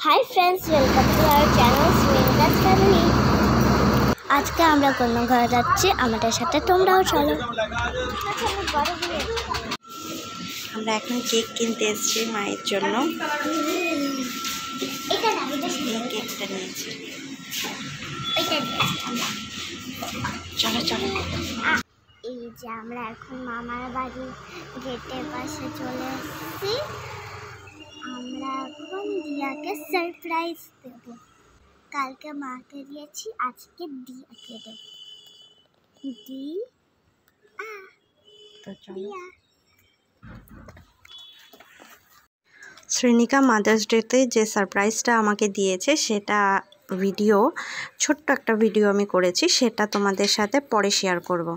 High friends, welcome to our channel Sumita's family. আজকে আমরা কোনো ঘরে যাচ্ছি, আমাদের সাথে তোমরাও চলো। আমরা এখন কেক কিনতে এসেছি মায়ের জন্য। এই কেকটা নিয়েছি। চলো চলো। এই যে আমরা এখন মামার বাড়ি গেটের পাশে চলে এসেছি। আমরা এখন দিয়াকে সারপ্রাইজ দেব। কালকে মাকে দিয়েছি, আজকে দিয়াকে দেব। দিয়া শ্রেণিকা মাদার্স ডেতে যে সারপ্রাইজটা আমাকে দিয়েছে সেটা ভিডিও, ছোট্ট একটা ভিডিও আমি করেছি, সেটা তোমাদের সাথে পরে শেয়ার করব।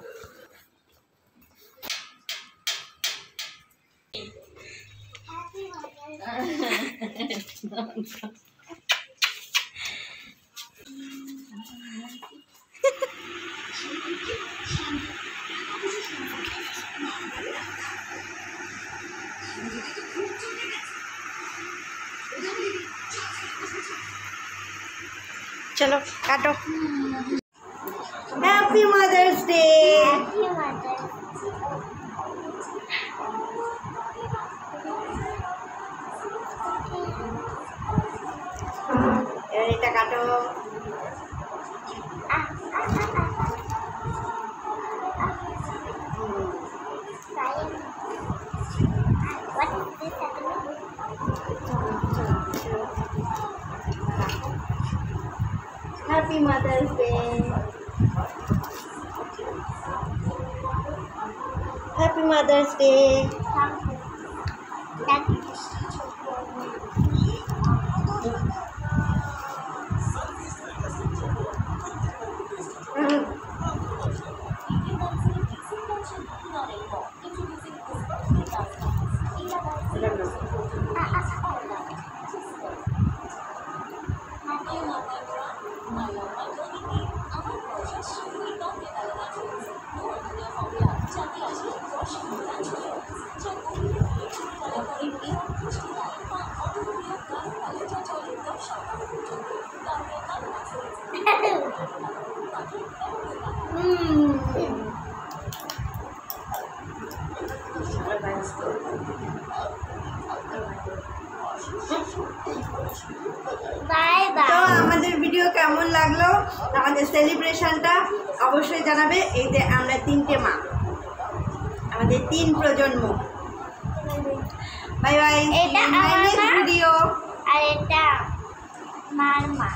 চলো কাটো। Happy mother's day. এটা কাটো। Happy Mother's Day. Happy Mother's Day. Bye bye. তো আমাদের ভিডিও কেমন লাগলো, আমাদের সেলিব্রেশনটা অবশ্যই জানাবে। এই যে আমরা তিনটে মা, আমাদের 3 প্রজন্ম। Bye bye. এটা আমার মা। ভিডিও। আর এটা মার মা।